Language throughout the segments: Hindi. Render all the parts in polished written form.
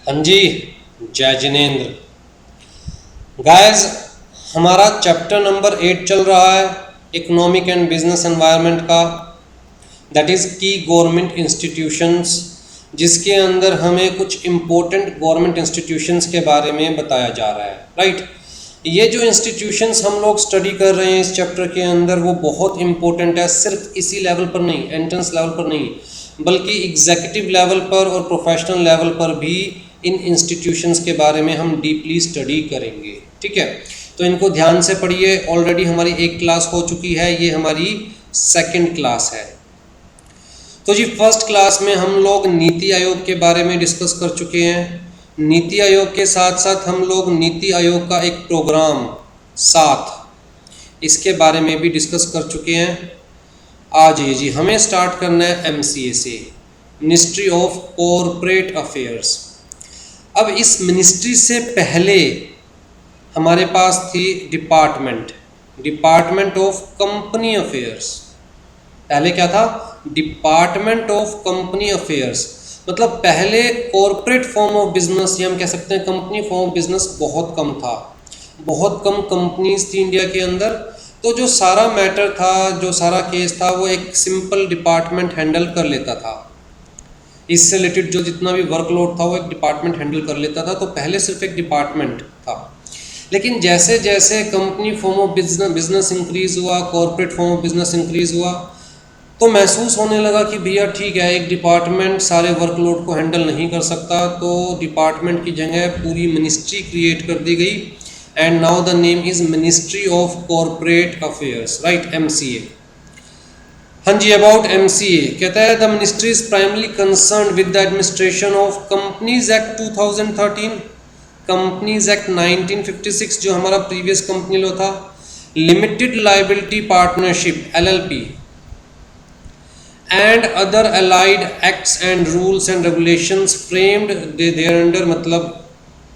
हाँ जी, जय जिनेन्द्र। गाइस, हमारा चैप्टर नंबर 8 चल रहा है इकोनॉमिक एंड बिजनेस एनवायरनमेंट का, दैट इज़ की गवर्नमेंट इंस्टीट्यूशंस, जिसके अंदर हमें कुछ इम्पोर्टेंट गवर्नमेंट इंस्टीट्यूशंस के बारे में बताया जा रहा है। राइट, ये जो इंस्टीट्यूशंस हम लोग स्टडी कर रहे हैं इस चैप्टर के अंदर, वो बहुत इंपॉर्टेंट है। सिर्फ इसी लेवल पर नहीं, एंट्रेंस लेवल पर नहीं, बल्कि एग्जीक्यूटिव लेवल पर और प्रोफेशनल लेवल पर भी इन इंस्टीट्यूशंस के बारे में हम डीपली स्टडी करेंगे। ठीक है, तो इनको ध्यान से पढ़िए। ऑलरेडी हमारी एक क्लास हो चुकी है, ये हमारी सेकंड क्लास है। तो जी, फर्स्ट क्लास में हम लोग नीति आयोग के बारे में डिस्कस कर चुके हैं। नीति आयोग के साथ साथ हम लोग नीति आयोग का एक प्रोग्राम 7, इसके बारे में भी डिस्कस कर चुके हैं। आज ये जी हमें स्टार्ट करना है MCA से, मिनिस्ट्री ऑफ कॉरपोरेट अफेयर्स। अब इस मिनिस्ट्री से पहले हमारे पास थी डिपार्टमेंट ऑफ कंपनी अफेयर्स। पहले क्या था? Department of company affairs. मतलब पहले कॉरपोरेट फॉर्म ऑफ बिजनेस, या हम कह सकते हैं कंपनी फॉर्म ऑफ बिजनेस बहुत कम था, बहुत कम कंपनीज थी इंडिया के अंदर। तो जो सारा मैटर था, जो सारा केस था, वो एक सिंपल डिपार्टमेंट हैंडल कर लेता था। इससे रिलेटेड जो जितना भी वर्कलोड था वो एक डिपार्टमेंट हैंडल कर लेता था। तो पहले सिर्फ एक डिपार्टमेंट था, लेकिन जैसे जैसे company form of business increase हुआ, corporate form of business increase हुआ, तो महसूस होने लगा कि भैया ठीक है, एक डिपार्टमेंट सारे वर्कलोड को हैंडल नहीं कर सकता, तो डिपार्टमेंट की जगह पूरी मिनिस्ट्री क्रिएट कर दी गई। And now the name is ministry of corporate affairs, right, MCA। हाँ जी, अबाउट MCA कहता है the ministry is primarily concern with the administration of companies act 2013, companies act 1956 जो हमारा प्रीवियस कंपनी लॉ था, limited liability partnership LLP, and other allied acts and rules and regulations framed there under. मतलब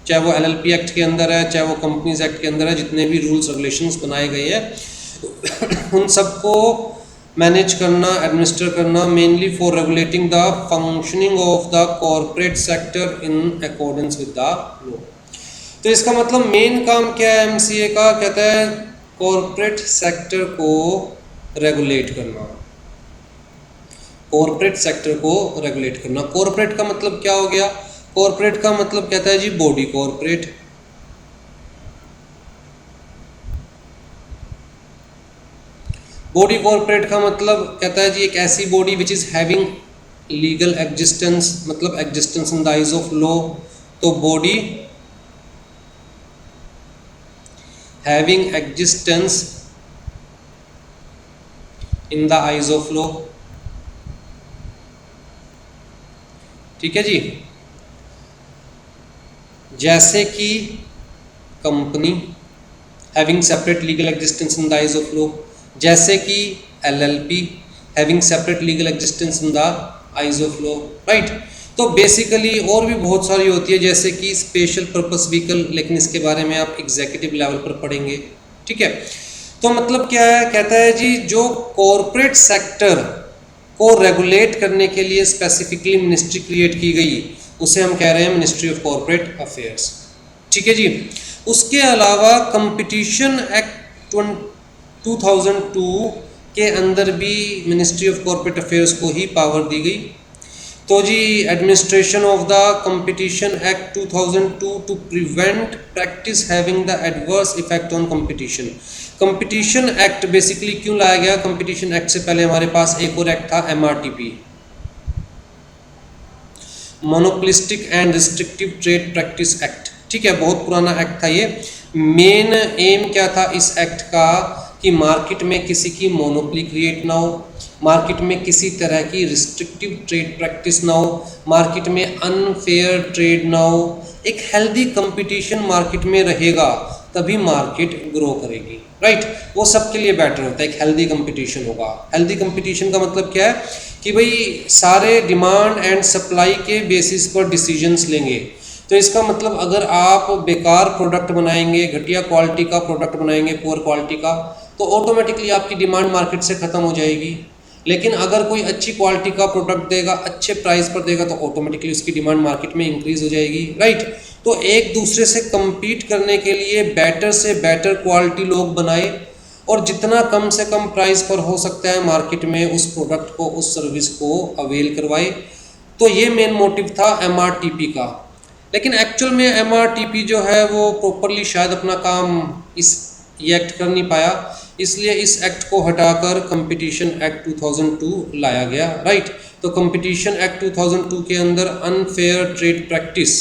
चाहे वो LLP एक्ट के अंदर है, चाहे वो कंपनीज एक्ट के अंदर है, जितने भी रूल्स रेगुलेशंस बनाए गए हैं उन सबको मैनेज करना, एडमिनिस्टर करना, mainly for regulating the functioning of the corporate sector in accordance with the law. तो इसका मतलब मेन काम क्या है MCA का? कहता है कॉरपोरेट सेक्टर को रेगुलेट करना, कॉरपोरेट सेक्टर को रेगुलेट करना। कॉरपोरेट का मतलब क्या हो गया? कॉरपोरेट का मतलब कहता है जी बॉडी कॉरपोरेट। बॉडी कॉरपोरेट का मतलब कहता है जी एक ऐसी body which is having legal existence, मतलब existence in the eyes of law. तो body having existence in the eyes of law. ठीक है जी, जैसे कि company having separate legal existence in the eyes of law, जैसे कि LLP having separate legal existence in the eyes of law, right. तो बेसिकली और भी बहुत सारी होती है, जैसे कि स्पेशल पर्पस व्हीकल, लेकिन इसके बारे में आप एग्जीक्यूटिव लेवल पर पढ़ेंगे। ठीक है, तो मतलब क्या है? कहता है जी जो कॉरपोरेट सेक्टर को रेगुलेट करने के लिए स्पेसिफिकली मिनिस्ट्री क्रिएट की गई, उसे हम कह रहे हैं मिनिस्ट्री ऑफ कॉरपोरेट अफेयर्स। ठीक है जी। उसके अलावा कंपटीशन एक्ट 2002 के अंदर भी मिनिस्ट्री ऑफ कॉरपोरेट अफेयर्स को ही पावर दी गई। तो जी administration of the competition act 2002 to prevent practice having the adverse effect on competition. Competition act basically क्यों लाया गया? कंपटीशन एक्ट से पहले हमारे पास एक और एक्ट था, MRTP, monopolistic and restrictive trade practice act. ठीक है, बहुत पुराना एक्ट था ये। मेन एम क्या था इस एक्ट का? कि मार्केट में किसी की मोनोपोली क्रिएट ना हो, मार्केट में किसी तरह की रिस्ट्रिक्टिव ट्रेड प्रैक्टिस ना हो, मार्केट में अनफेयर ट्रेड ना हो। एक हेल्दी कंपटीशन मार्केट में रहेगा तभी मार्केट ग्रो करेगी, राइट। वो सबके लिए बेटर होता है, एक हेल्दी कंपटीशन होगा। हेल्दी कंपटीशन का मतलब क्या है? कि भाई सारे डिमांड एंड सप्लाई के बेसिस पर डिसीजंस लेंगे। तो इसका मतलब अगर आप बेकार प्रोडक्ट बनाएंगे, घटिया क्वालिटी का प्रोडक्ट बनाएंगे, पुअर क्वालिटी का, तो ऑटोमेटिकली आपकी डिमांड मार्केट से ख़त्म हो जाएगी। लेकिन अगर कोई अच्छी क्वालिटी का प्रोडक्ट देगा, अच्छे प्राइस पर देगा, तो ऑटोमेटिकली उसकी डिमांड मार्केट में इंक्रीज हो जाएगी, राइट। तो एक दूसरे से compete करने के लिए बेटर से बेटर क्वालिटी लोग बनाए और जितना कम से कम प्राइस पर हो सकता है मार्केट में उस प्रोडक्ट को, उस सर्विस को अवेल करवाए। तो ये मेन मोटिव था MRTP का। लेकिन एक्चुअल में MRTP जो है वो प्रॉपरली शायद अपना काम ये एक्ट कर नहीं पाया, इसलिए इस एक्ट को हटाकर कंपटीशन एक्ट 2002 लाया गया, राइट। तो कंपटीशन एक्ट 2002 के अंदर अनफेयर ट्रेड प्रैक्टिस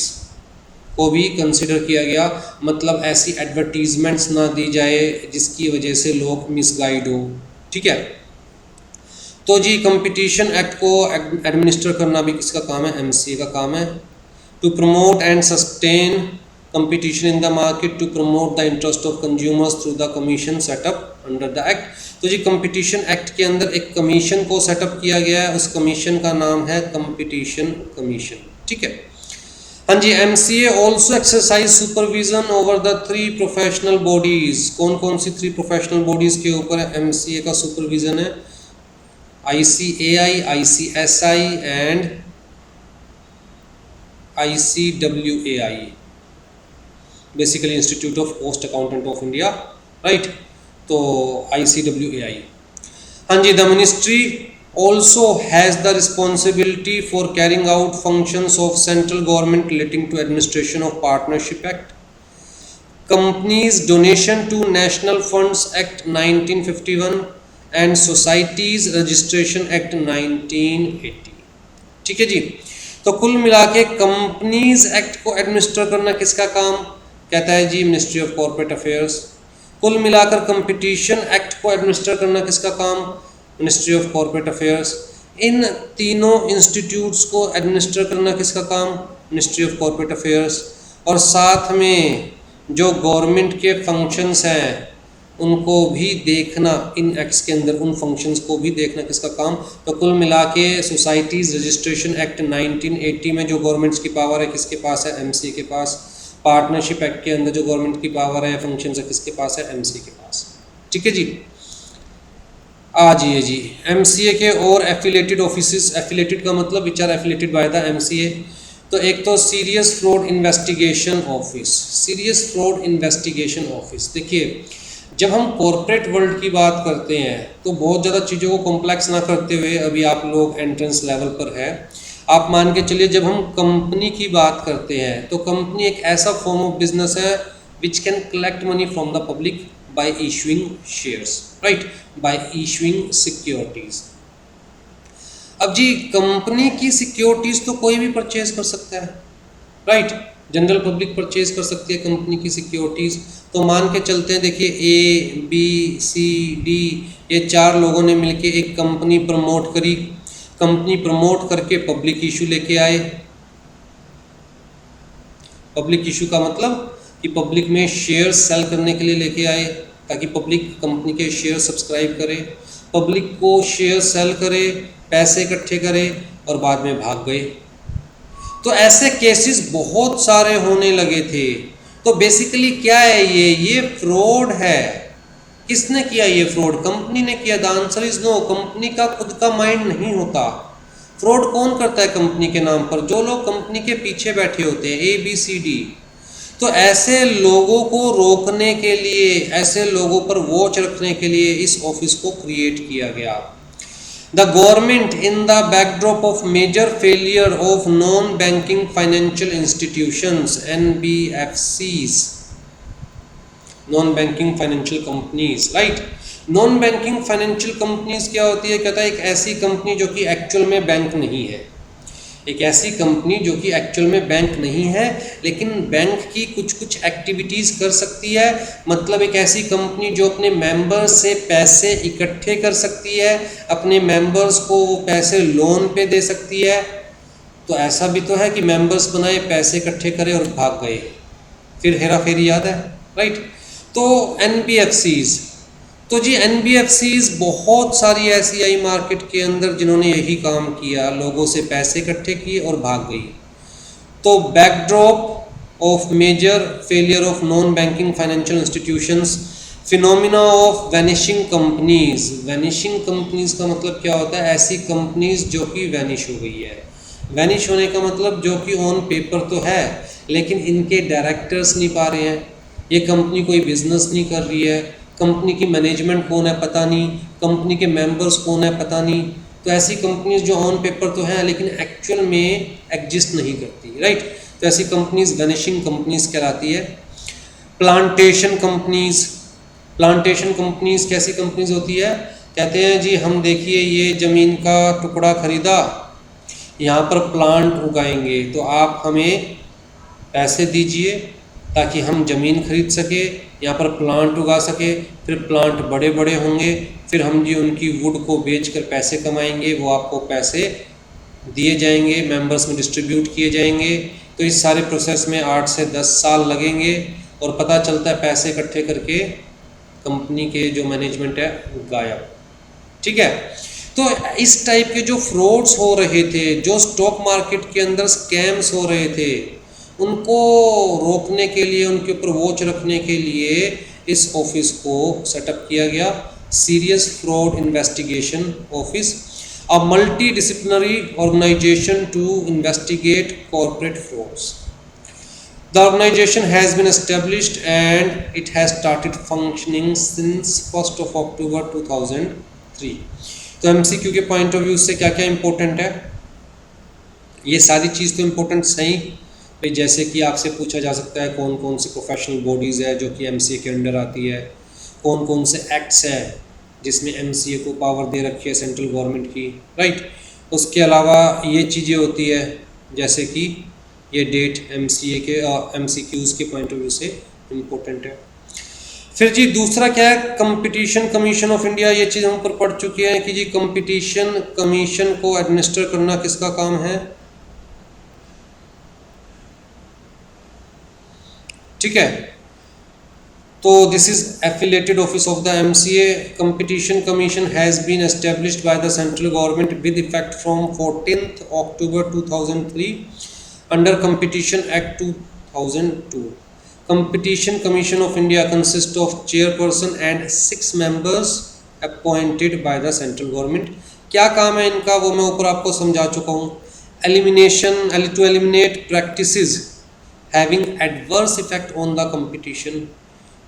को भी कंसिडर किया गया, मतलब ऐसी एडवर्टीजमेंट्स ना दी जाए जिसकी वजह से लोग मिसगाइड हो, ठीक है। तो जी कंपटीशन एक्ट को एडमिनिस्टर करना भी किसका काम है, MCA का काम है। To promote and sustain competition in the market to promote the interest of consumers through the commission set up under the act। तो जी कंपटीशन एक्ट के अंदर एक कमीशन को सेटअप किया गया है, उस कमीशन का नाम है कंपटीशन कमीशन, ठीक है। हाँ जी, MCA also exercise supervision over the 3 professional bodies। कौन कौन सी 3 प्रोफेशनल बॉडीज के ऊपर MCA का सुपरविजन है, ICAI, ICSI and ICWAI, basically institute of cost accountant of India, right. तो ICWAI। हाँ जी, the ministry also has the responsibility for carrying out functions of central government relating to administration of partnership act, companies donation to national funds act 1951 and societies registration act 1980, ठीक है जी। तो कुल मिला के कंपनीज एक्ट को एडमिनिस्टर करना किसका काम, कहता है जी मिनिस्ट्री ऑफ कॉर्पोरेट अफेयर्स। कुल मिलाकर कंपटीशन एक्ट को एडमिनिस्टर करना किसका काम, मिनिस्ट्री ऑफ कॉर्पोरेट अफेयर्स। इन तीनों इंस्टीट्यूट्स को एडमिनिस्टर करना किसका काम, मिनिस्ट्री ऑफ कॉर्पोरेट अफेयर्स। और साथ में जो गवर्नमेंट के फंक्शंस हैं उनको भी देखना, इन एक्ट्स के अंदर उन फंक्शंस को भी देखना किसका काम। तो कुल मिला के सोसाइटीज़ रजिस्ट्रेशन एक्ट 1980 में जो गवर्नमेंट्स की पावर है किसके पास है, MCA के पास। पार्टनरशिप एक्ट के अंदर जो गवर्नमेंट की पावर है, फंक्शंस है, किसके पास है, MCA के पास, ठीक है जी। आ जाइए जी MCA के और एफिलेटेड ऑफिसेस। एफिलेटेड का मतलब which are affiliated by the MCA। तो एक तो serious fraud investigation office, serious fraud investigation office. देखिए जब हम कॉरपोरेट वर्ल्ड की बात करते हैं तो बहुत ज़्यादा चीज़ों को कॉम्प्लेक्स ना करते हुए, अभी आप लोग एंट्रेंस लेवल पर है, आप मान के चलिए जब हम कंपनी की बात करते हैं तो कंपनी एक ऐसा फॉर्म ऑफ बिजनेस है which can collect money from the public bye issuing shares, right, bye issuing securities. अब जी कंपनी की सिक्योरिटीज तो कोई भी परचेज कर सकता है, राइट, जनरल पब्लिक परचेज कर सकती है कंपनी की सिक्योरिटीज। तो मान के चलते हैं, देखिए ABCD ये 4 लोगों ने मिलके एक कंपनी प्रमोट करी, कंपनी प्रमोट करके पब्लिक इशू लेके आए। पब्लिक इशू का मतलब कि पब्लिक में शेयर सेल करने के लिए लेके आए ताकि पब्लिक कंपनी के शेयर सब्सक्राइब करे, पब्लिक को शेयर सेल करे, पैसे इकट्ठे करे और बाद में भाग गए। तो ऐसे केसेस बहुत सारे होने लगे थे। तो बेसिकली क्या है, ये फ्रॉड है। किसने किया ये फ्रॉड, कंपनी ने किया। The answer is no, company का खुद का माइंड नहीं होता। फ्रॉड कौन करता है कंपनी के नाम पर, जो लोग कंपनी के पीछे बैठे होते हैं, ABCD। तो ऐसे लोगों को रोकने के लिए, ऐसे लोगों पर वॉच रखने के लिए इस ऑफिस को क्रिएट किया गया। The government in the backdrop of major failure of non-banking financial institutions NBFCs, non-banking financial companies, right? non-banking financial companies क्या होती है, कहता है एक ऐसी कंपनी जो कि एक्चुअल में बैंक नहीं है, एक ऐसी कंपनी जो कि एक्चुअल में बैंक नहीं है लेकिन बैंक की कुछ कुछ एक्टिविटीज़ कर सकती है। मतलब एक ऐसी कंपनी जो अपने मेंबर्स से पैसे इकट्ठे कर सकती है, अपने मेंबर्स को वो पैसे लोन पे दे सकती है। तो ऐसा भी तो है कि मेंबर्स बनाए, पैसे इकट्ठे करे और भाग गए, फिर हेरा फेरी याद है, राइट। तो NBFCs, तो जी NBFCs बहुत सारी ऐसी आई मार्केट के अंदर जिन्होंने यही काम किया, लोगों से पैसे इकट्ठे किए और भाग गई। तो backdrop of major failure of non banking financial institutions, phenomena of vanishing companies. Vanishing companies का मतलब क्या होता है? ऐसी कंपनीज जो कि वैनिश हो गई है। वैनिश होने का मतलब जो कि ऑन पेपर तो है लेकिन इनके डायरेक्टर्स नहीं पा रहे हैं, ये कंपनी कोई बिजनेस नहीं कर रही है, कंपनी की मैनेजमेंट कौन है पता नहीं, कंपनी के मेंबर्स कौन है पता नहीं। तो ऐसी कंपनीज जो ऑन पेपर तो हैं लेकिन एक्चुअल में एग्जिस्ट नहीं करती, राइट। तो ऐसी कंपनीज वैनिशिंग कंपनीज कहलाती है। Plantation companies. प्लांटेशन कंपनीज कैसी कंपनीज होती है? कहते हैं जी हम देखिए ये ज़मीन का टुकड़ा खरीदा, यहाँ पर प्लांट उगाएंगे तो आप हमें पैसे दीजिए ताकि हम ज़मीन खरीद सके, यहाँ पर प्लांट उगा सके, फिर प्लांट बड़े बड़े होंगे, फिर हम जी उनकी वुड को बेचकर पैसे कमाएंगे, वो आपको पैसे दिए जाएंगे, मेंबर्स में डिस्ट्रीब्यूट किए जाएंगे। तो इस सारे प्रोसेस में 8 से 10 साल लगेंगे और पता चलता है पैसे इकट्ठे करके कंपनी के जो मैनेजमेंट है गायब। ठीक है, तो इस टाइप के जो फ्रॉड्स हो रहे थे, जो स्टॉक मार्केट के अंदर स्कैम्स हो रहे थे, उनको रोकने के लिए, उनके ऊपर वॉच रखने के लिए इस ऑफिस को सेटअप किया गया, serious fraud investigation office, a multi disciplinary organisation to investigate corporate frauds. The organization has been established and it has started functioning since 1st of October 2003। तो MCQ के पॉइंट ऑफ व्यू से क्या क्या इंपॉर्टेंट है? ये सारी चीज़ तो इम्पोर्टेंट सही भाई, जैसे कि आपसे पूछा जा सकता है कौन कौन सी प्रोफेशनल बॉडीज़ है जो कि MCA के अंडर आती है, कौन कौन से एक्ट्स हैं जिसमें MCA को पावर दे रखी है सेंट्रल गवर्नमेंट की, राइट। उसके अलावा ये चीज़ें होती है जैसे कि ये डेट MCA के MCQs के पॉइंट ऑफ व्यू से इम्पोर्टेंट है। फिर जी दूसरा क्या है? Competition commission of India. ये चीज़ हम ऊपर पढ़ चुके हैं कि जी कंपटीशन कमीशन को एडमिनिस्टर करना किसका काम है? ठीक है, तो this is affiliated office of the MCA। Competition commission has been established by the central government with effect from 14th October 2003 under competition act 2002। Competition commission of India consist of chairperson and 6 members appointed by the central government. क्या काम है इनका वो मैं ऊपर आपको समझा चुका हूँ। Elimination to eliminate practices having adverse effect on the competition,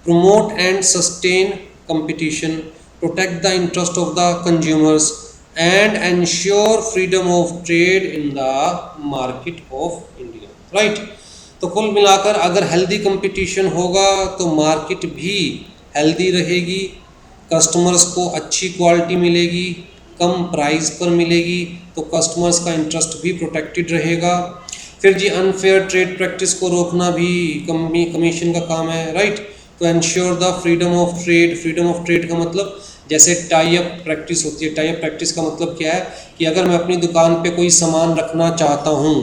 promote and sustain competition, protect the interest of the consumers and ensure freedom of trade in the market of India, right। तो कुल मिलाकर अगर हेल्दी कंपटीशन होगा तो मार्केट भी हेल्दी रहेगी, कस्टमर्स को अच्छी क्वालिटी मिलेगी, कम प्राइस पर मिलेगी, तो कस्टमर्स का इंटरेस्ट भी प्रोटेक्टेड रहेगा। फिर जी अनफेयर ट्रेड प्रैक्टिस को रोकना भी कमीशन का काम है, राइट। तो ensure the freedom of trade. Freedom of trade का मतलब जैसे टाई अप प्रैक्टिस होती है। टाई अप प्रैक्टिस का मतलब क्या है कि अगर मैं अपनी दुकान पे कोई सामान रखना चाहता हूँ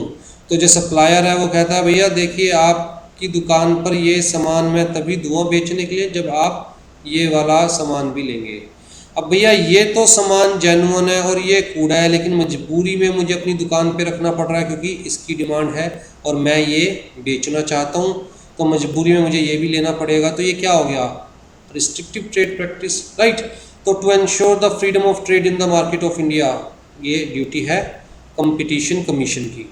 तो जो सप्लायर है वो कहता है भैया देखिए आपकी दुकान पर ये सामान मैं तभी दूँगा बेचने के लिए जब आप ये वाला सामान भी लेंगे। अब भैया ये तो सामान जेन्युइन है और ये कूड़ा है, लेकिन मजबूरी में मुझे अपनी दुकान पे रखना पड़ रहा है क्योंकि इसकी डिमांड है और मैं ये बेचना चाहता हूँ, तो मजबूरी में मुझे ये भी लेना पड़ेगा। तो ये क्या हो गया? Restrictive trade practice, right. तो to ensure the freedom of trade in the market of India, ये ड्यूटी है कंपटीशन कमीशन की।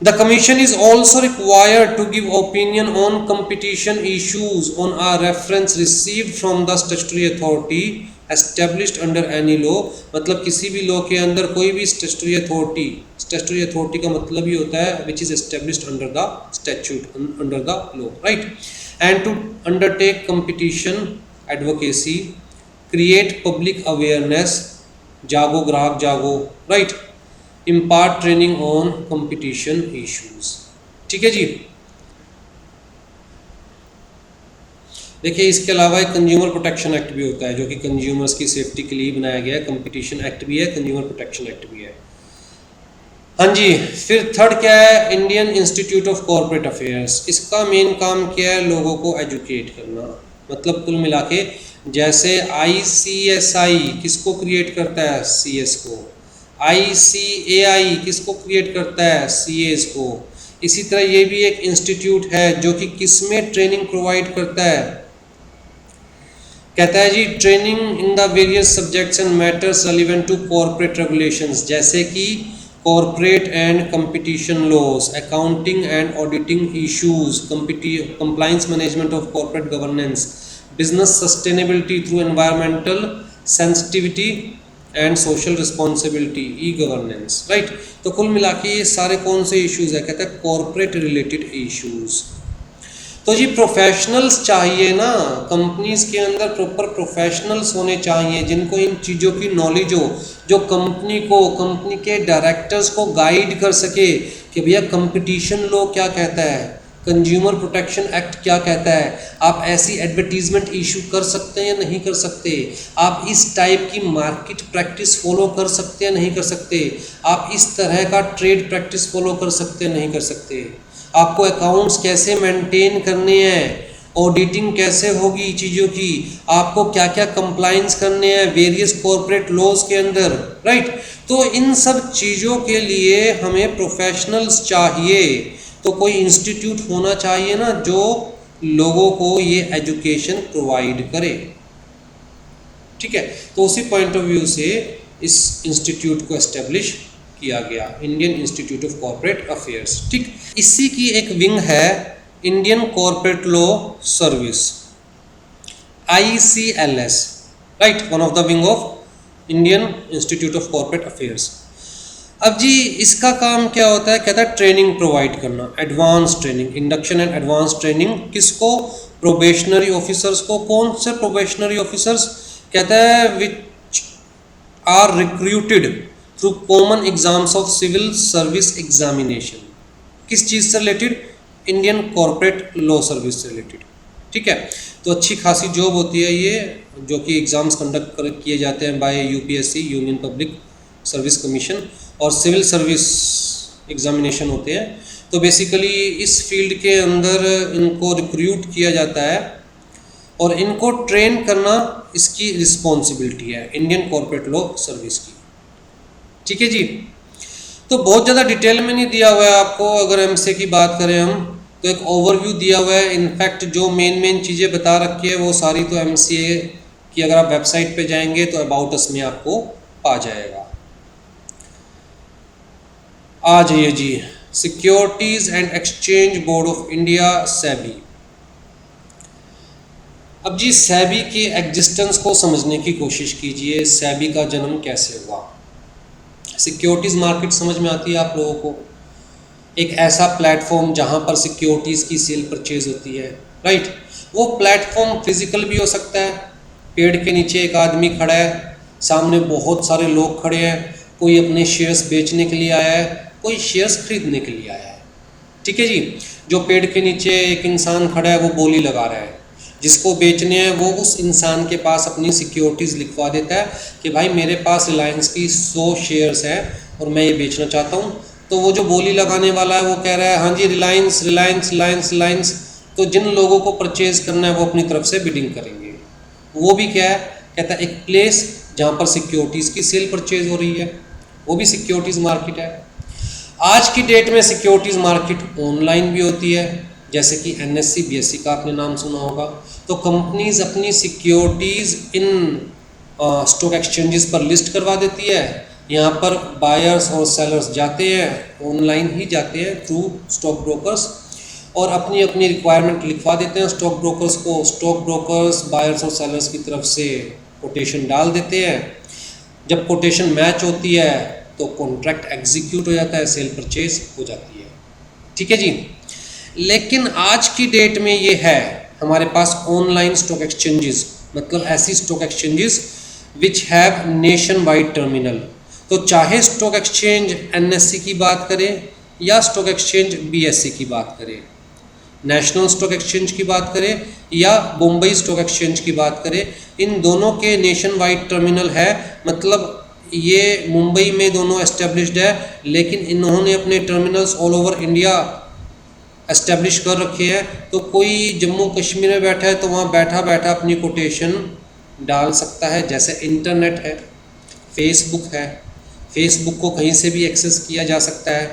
The Commission is also required to give opinion on competition issues on a reference received from the statutory authority established under any law। मतलब किसी भी लॉ के अंदर कोई भी statutory authority का मतलब ही होता है which is established under the statute, under the law, right। And to undertake competition advocacy, create public awareness, जागो ग्राहक जागो, right। Impart training on competition issues. ठीक है जी। देखिए इसके अलावा एक कंज्यूमर प्रोटेक्शन एक्ट भी होता है जो कि कंज्यूमर्स की सेफ्टी के लिए बनाया गया है। कंपटीशन एक्ट भी है, कंज्यूमर प्रोटेक्शन एक्ट भी है। हाँ जी, फिर थर्ड क्या है? Indian institute of corporate affairs. इसका मेन काम क्या है? लोगों को एजुकेट करना। मतलब कुल मिला के जैसे ICSI किसको क्रिएट करता है? CS को। ICAI किसको क्रिएट करता है? CAs को। इसी तरह ये भी एक इंस्टीट्यूट है जो कि किस में ट्रेनिंग प्रोवाइड करता है? कहता है जी training in the various subjects and matters relevant to corporate regulations, जैसे कि corporate and competition laws, accounting and auditing issues, compliance management of corporate governance, business sustainability through environmental sensitivity and social responsibility, e governance, right. तो कुल मिला के ये सारे कौन से इश्यूज है, कहते हैं कॉर्पोरेट रिलेटेड इश्यूज। तो जी प्रोफेशनल्स चाहिए ना, कंपनीज के अंदर प्रॉपर प्रोफेशनल्स होने चाहिए जिनको इन चीज़ों की नॉलेज हो, जो कंपनी को, कंपनी के डायरेक्टर्स को गाइड कर सके कि भैया कंपटीशन लॉ क्या कहता है, कंज्यूमर प्रोटेक्शन एक्ट क्या कहता है, आप ऐसी एडवर्टीजमेंट इशू कर सकते हैं या नहीं कर सकते, आप इस टाइप की मार्केट प्रैक्टिस फॉलो कर सकते हैं नहीं कर सकते, आप इस तरह का ट्रेड प्रैक्टिस फॉलो कर सकते हैं नहीं कर सकते, आपको अकाउंट्स कैसे मेंटेन करने हैं, ऑडिटिंग कैसे होगी चीज़ों की, आपको क्या क्या कंप्लायंस करने हैं वेरियस कॉर्पोरेट लॉज के अंदर, राइट। तो इन सब चीज़ों के लिए हमें प्रोफेशनल्स चाहिए, तो कोई इंस्टीट्यूट होना चाहिए ना जो लोगों को ये एजुकेशन प्रोवाइड करे, ठीक है। तो उसी पॉइंट ऑफ व्यू से इस इंस्टीट्यूट को एस्टेब्लिश किया गया, Indian institute of corporate affairs, ठीक। इसी की एक विंग है Indian corporate law service, ICLS, right, one of the wing of Indian institute of corporate affairs. अब जी इसका काम क्या होता है, कहता है ट्रेनिंग प्रोवाइड करना, advance training, induction and advance training, किसको, प्रोबेशनरी ऑफिसर्स को। कौन से प्रोबेशनरी ऑफिसर्स, कहता है which are recruited through common exams of civil service examination, किस चीज़ से related, Indian corporate law service से रिलेटेड, ठीक है। तो अच्छी खासी जॉब होती है ये, जो कि एग्ज़ाम्स कंडक्ट किए जाते हैं by UPSC, union public service commission, और सिविल सर्विस एग्जामिनेशन होते हैं। तो बेसिकली इस फील्ड के अंदर इनको रिक्रूट किया जाता है और इनको ट्रेन करना इसकी रिस्पॉन्सिबिलिटी है इंडियन कॉर्पोरेट लॉ सर्विस की, ठीक है जी। तो बहुत ज़्यादा डिटेल में नहीं दिया हुआ है आपको, अगर MCA की बात करें हम तो एक ओवरव्यू दिया हुआ है, इनफैक्ट जो मेन चीज़ें बता रखी है वो सारी तो MCA की अगर आप वेबसाइट पे जाएंगे तो अबाउट अस में आपको आ जाएगा। आ जाइए जी, securities and exchange board of India, SEBI। अब जी SEBI की एग्जिस्टेंस को समझने की कोशिश कीजिए, SEBI का जन्म कैसे हुआ। सिक्योरिटीज़ मार्केट समझ में आती है आप लोगों को, एक ऐसा प्लेटफॉर्म जहां पर सिक्योरिटीज़ की सेल परचेज होती है, राइट। वो प्लेटफॉर्म फिजिकल भी हो सकता है, पेड़ के नीचे एक आदमी खड़ा है, सामने बहुत सारे लोग खड़े हैं, कोई अपने शेयर्स बेचने के लिए आया है, कोई शेयर्स खरीदने के लिए आया है, ठीक है जी। जो पेड़ के नीचे एक इंसान खड़ा है वो बोली लगा रहा है, जिसको बेचने हैं वो उस इंसान के पास अपनी सिक्योरिटीज़ लिखवा देता है कि भाई मेरे पास रिलायंस की 100 शेयर्स हैं और मैं ये बेचना चाहता हूँ। तो वो जो बोली लगाने वाला है वो कह रहा है हाँ जी रिलायंस रिलायंस रिलायंस रिलायंस, तो जिन लोगों को परचेज करना है वो अपनी तरफ से बिडिंग करेंगे। वो भी क्या है, कहता है एक प्लेस जहाँ पर सिक्योरिटीज़ की सेल परचेज हो रही है, वो भी सिक्योरिटीज़ मार्केट है। आज की डेट में सिक्योरिटीज़ मार्केट ऑनलाइन भी होती है, जैसे कि NSE BSE का आपने नाम सुना होगा। तो कंपनीज अपनी सिक्योरिटीज़ इन स्टॉक एक्सचेंजेस पर लिस्ट करवा देती है, यहाँ पर बायर्स और सेलर्स जाते हैं, ऑनलाइन ही जाते हैं थ्रू स्टॉक ब्रोकर्स, और अपनी अपनी रिक्वायरमेंट लिखवा देते हैं स्टॉक ब्रोकर्स को। स्टॉक ब्रोकर्स बायर्स और सेलर्स की तरफ से कोटेशन डाल देते हैं, जब कोटेशन मैच होती है तो कॉन्ट्रैक्ट एग्जीक्यूट हो जाता है, सेल परचेज हो जाती है, ठीक है जी। लेकिन आज की डेट में ये है हमारे पास ऑनलाइन स्टॉक एक्सचेंजेस, मतलब ऐसी stock exchanges which have nation wide terminal. तो चाहे स्टॉक एक्सचेंज NSE की बात करें या स्टॉक एक्सचेंज BSE की बात करें, नेशनल स्टॉक एक्सचेंज की बात करें या बॉम्बे स्टॉक एक्सचेंज की बात करें, इन दोनों के नेशन वाइड टर्मिनल है। मतलब ये मुंबई में दोनों एस्टेब्लिश्ड है, लेकिन इन्होंने अपने terminals all over India establish कर रखे हैं। तो कोई जम्मू कश्मीर में बैठा है तो वहाँ बैठा बैठा अपनी कोटेशन डाल सकता है। जैसे इंटरनेट है, फेसबुक है, फेसबुक को कहीं से भी एक्सेस किया जा सकता है।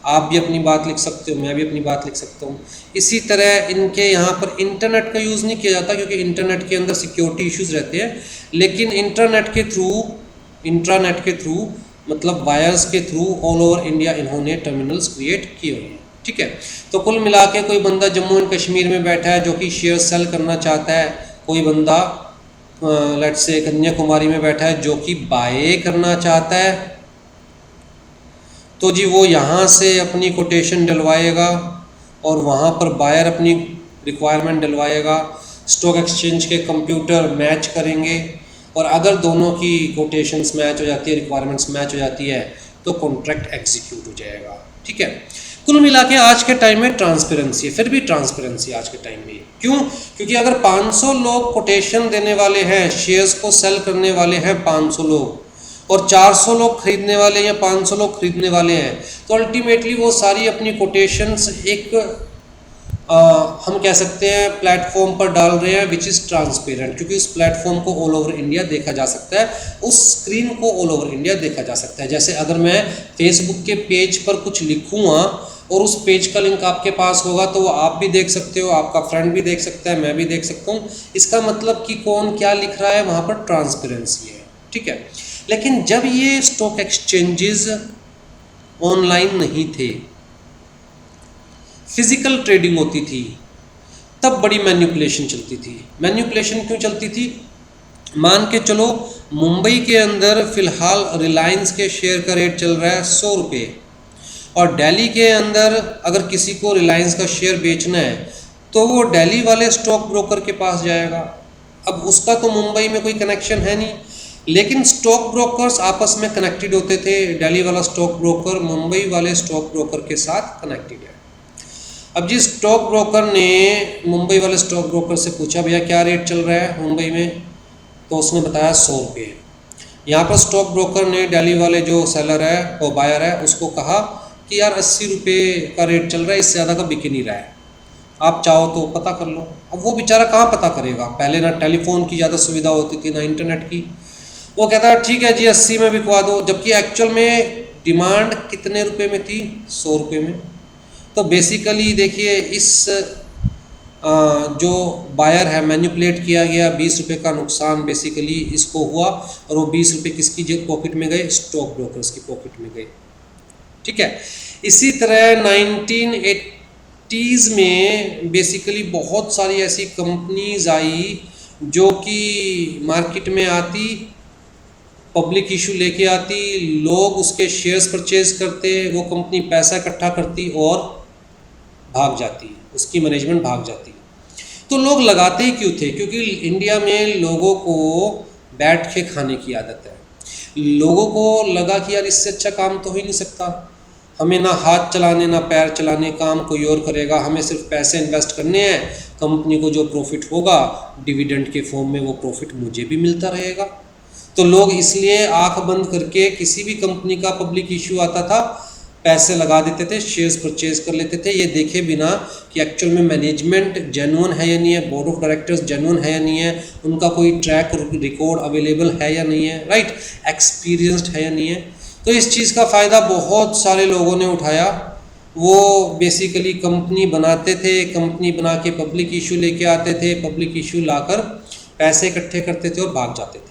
आप भी अपनी बात लिख सकते हो, मैं भी अपनी बात लिख सकता हूँ। इसी तरह इनके यहाँ पर इंटरनेट का यूज़ नहीं किया जाता क्योंकि इंटरनेट के अंदर सिक्योरिटी इश्यूज़ रहते हैं, लेकिन इंटरनेट के थ्रू, इंट्रानेट के थ्रू मतलब वायर्स के थ्रू ऑल ओवर इंडिया इन्होंने टर्मिनल्स क्रिएट किए हुए हैं। ठीक है, तो कुल मिला के कोई बंदा जम्मू एंड कश्मीर में बैठा है जो कि शेयर सेल करना चाहता है, कोई बंदा लेट्स से कन्याकुमारी में बैठा है जो कि बाय करना चाहता है, तो जी वो यहाँ से अपनी कोटेशन डलवाएगा और वहाँ पर बायर अपनी रिक्वायरमेंट डलवाएगा, स्टॉक एक्सचेंज के कंप्यूटर मैच करेंगे और अगर दोनों की कोटेशंस मैच हो जाती है, रिक्वायरमेंट्स मैच हो जाती है, तो कॉन्ट्रैक्ट एग्जीक्यूट हो जाएगा। ठीक है, कुल मिला के आज के टाइम में ट्रांसपेरेंसी है, फिर भी ट्रांसपेरेंसी आज के टाइम में। क्यों? क्योंकि अगर 500 लोग कोटेशन देने वाले हैं, शेयर्स को सेल करने वाले हैं 500 लोग और 400 लोग खरीदने वाले या 500 लोग खरीदने वाले हैं, तो अल्टीमेटली वो सारी अपनी कोटेशंस एक हम कह सकते हैं प्लेटफॉर्म पर डाल रहे हैं विच इज़ ट्रांसपेरेंट, क्योंकि उस प्लेटफॉर्म को ऑल ओवर इंडिया देखा जा सकता है, उस स्क्रीन को ऑल ओवर इंडिया देखा जा सकता है। जैसे अगर मैं फेसबुक के पेज पर कुछ लिखूँगा और उस पेज का लिंक आपके पास होगा तो वो आप भी देख सकते हो, आपका फ्रेंड भी देख सकता है, मैं भी देख सकता हूँ। इसका मतलब कि कौन क्या लिख रहा है, वहाँ पर ट्रांसपेरेंसी है। ठीक है, लेकिन जब ये स्टॉक एक्सचेंजेस ऑनलाइन नहीं थे, फिजिकल ट्रेडिंग होती थी, तब बड़ी मैन्युपुलेशन चलती थी। मैन्युपुलेशन क्यों चलती थी? मान के चलो मुंबई के अंदर फ़िलहाल रिलायंस के शेयर का रेट चल रहा है 100 रुपये और दिल्ली के अंदर अगर किसी को रिलायंस का शेयर बेचना है तो वो दिल्ली वाले स्टॉक ब्रोकर के पास जाएगा। अब उसका तो मुंबई में कोई कनेक्शन है नहीं, लेकिन स्टॉक ब्रोकर्स आपस में कनेक्टेड होते थे। दिल्ली वाला स्टॉक ब्रोकर मुंबई वाले स्टॉक ब्रोकर के साथ कनेक्टेड है। अब जिस स्टॉक ब्रोकर ने मुंबई वाले स्टॉक ब्रोकर से पूछा भैया क्या रेट चल रहा है मुंबई में, तो उसने बताया 100 रुपये। यहाँ पर स्टॉक ब्रोकर ने दिल्ली वाले जो सेलर है वो बायर है उसको कहा कि यार 80 रुपये का रेट चल रहा है, इससे ज़्यादा का बिक नहीं रहा है, आप चाहो तो पता कर लो। अब वो बेचारा कहाँ पता करेगा, पहले ना टेलीफोन की ज़्यादा सुविधा होती थी ना इंटरनेट की। वो कहता है ठीक है जी 80 में बिकवा दो, जबकि एक्चुअल में डिमांड कितने रुपए में थी, 100 रुपये में। तो बेसिकली देखिए इस जो बायर है मैनिपुलेट किया गया, 20 रुपये का नुकसान बेसिकली इसको हुआ और वो 20 रुपये किसकी जेब पॉकेट में गए, स्टॉक ब्रोकर्स की पॉकेट में गए। ठीक है, इसी तरह 1980s में बेसिकली बहुत सारी ऐसी कंपनीज आई जो कि मार्केट में आती, पब्लिक इशू लेके आती, लोग उसके शेयर्स परचेज करते, वो कंपनी पैसा इकट्ठा करती और भाग जाती, उसकी मैनेजमेंट भाग जाती। तो लोग लगाते ही क्यों थे? क्योंकि इंडिया में लोगों को बैठ के खाने की आदत है। लोगों को लगा कि यार इससे अच्छा काम तो हो ही नहीं सकता, हमें ना हाथ चलाने ना पैर चलाने, काम कोई और करेगा, हमें सिर्फ पैसे इन्वेस्ट करने हैं, कंपनी को जो प्रॉफिट होगा डिविडेंड के फॉर्म में वो प्रॉफिट मुझे भी मिलता रहेगा। तो लोग इसलिए आंख बंद करके किसी भी कंपनी का पब्लिक इशू आता था पैसे लगा देते थे, शेयर्स परचेज कर लेते थे, ये देखे बिना कि एक्चुअल में मैनेजमेंट जेन्युइन है या नहीं है, बोर्ड ऑफ डायरेक्टर्स जेन्युइन है या नहीं है, उनका कोई ट्रैक रिकॉर्ड अवेलेबल है या नहीं है, राइट, एक्सपीरियंस्ड है या नहीं है। तो इस चीज़ का फ़ायदा बहुत सारे लोगों ने उठाया। वो बेसिकली कंपनी बनाते थे, कंपनी बना के पब्लिक इशू लेके आते थे, पब्लिक इशू लाकर पैसे इकट्ठे करते थे और भाग जाते थे।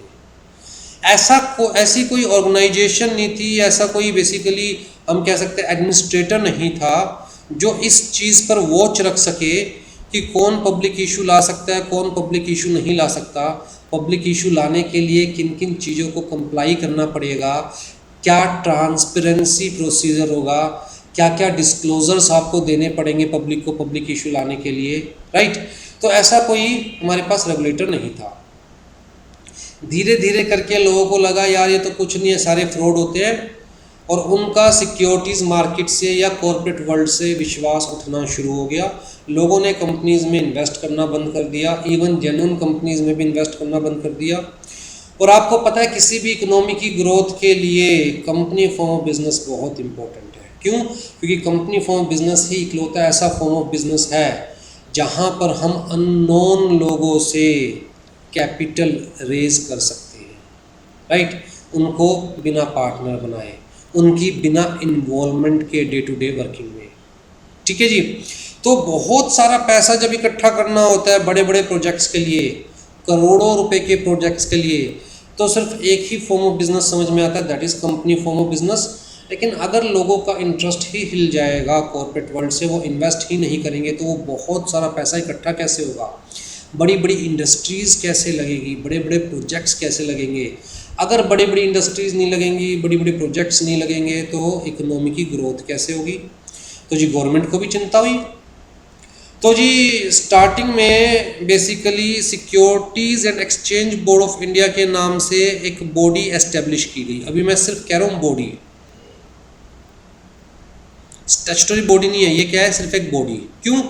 ऐसी कोई ऑर्गेनाइजेशन नहीं थी, ऐसा कोई बेसिकली हम कह सकते हैं एडमिनिस्ट्रेटर नहीं था जो इस चीज़ पर वॉच रख सके कि कौन पब्लिक इशू ला सकता है, कौन पब्लिक इशू नहीं ला सकता, पब्लिक इशू लाने के लिए किन किन चीज़ों को कंप्लाई करना पड़ेगा, क्या ट्रांसपेरेंसी प्रोसीजर होगा, क्या क्या डिस्क्लोजर्स आपको देने पड़ेंगे पब्लिक को पब्लिक इशू लाने के लिए, राइट। तो ऐसा कोई हमारे पास रेगुलेटर नहीं था। धीरे धीरे करके लोगों को लगा यार ये तो कुछ नहीं है, सारे फ्रॉड होते हैं, और उनका सिक्योरिटीज़ मार्केट से या कॉर्पोरेट वर्ल्ड से विश्वास उठना शुरू हो गया। लोगों ने कंपनीज़ में इन्वेस्ट करना बंद कर दिया, इवन जेन्युइन कंपनीज़ में भी इन्वेस्ट करना बंद कर दिया। और आपको पता है किसी भी इकोनॉमी की ग्रोथ के लिए कंपनी फॉर्म ऑफ बिजनेस बहुत इंपॉर्टेंट है। क्यों? क्योंकि कंपनी फॉर्म ऑफ बिजनेस ही इकलौता ऐसा फॉर्म ऑफ बिजनेस है जहाँ पर हम अननोन लोगों से कैपिटल रेज कर सकते हैं, राइट, उनको बिना पार्टनर बनाए, उनकी बिना इन्वॉल्वमेंट के डे टू डे वर्किंग में। ठीक है जी। तो बहुत सारा पैसा जब इकट्ठा करना होता है बड़े बड़े प्रोजेक्ट्स के लिए, करोड़ों रुपए के प्रोजेक्ट्स के लिए, तो सिर्फ एक ही फॉर्म ऑफ बिजनेस समझ में आता है, that is company form of business. लेकिन अगर लोगों का इंटरेस्ट ही हिल जाएगा कॉर्पोरेट वर्ल्ड से, वो इन्वेस्ट ही नहीं करेंगे, तो वो बहुत सारा पैसा इकट्ठा कैसे होगा, बड़ी बड़ी इंडस्ट्रीज़ कैसे लगेगी, बड़े बड़े प्रोजेक्ट्स कैसे लगेंगे। अगर बड़ी बड़ी इंडस्ट्रीज़ नहीं लगेंगी, बड़ी बड़ी प्रोजेक्ट्स नहीं लगेंगे, तो इकोनॉमी की ग्रोथ कैसे होगी। तो जी गवर्नमेंट को भी चिंता हुई। तो जी स्टार्टिंग में basically securities and exchange board of India के नाम से एक बॉडी एस्टेब्लिश की गई। अभी मैं सिर्फ कह रहा हूँ बॉडी, स्टैट्यूटरी बॉडी नहीं है ये, क्या है, सिर्फ एक बॉडी। क्यों?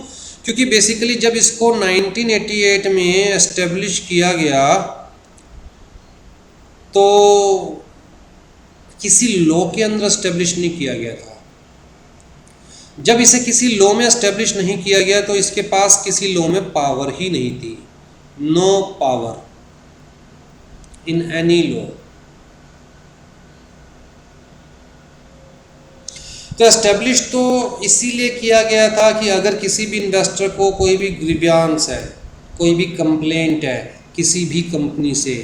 क्योंकि बेसिकली जब इसको 1988 में एस्टेब्लिश किया गया तो किसी लॉ के अंदर एस्टेब्लिश नहीं किया गया था। जब इसे किसी लॉ में एस्टेब्लिश नहीं किया गया तो इसके पास किसी लॉ में पावर ही नहीं थी, no power in any law. तो एस्टेब्लिश तो इसीलिए किया गया था कि अगर किसी भी इन्वेस्टर को कोई भी ग्रीवियांस है, कोई भी कंप्लेंट है किसी भी कंपनी से,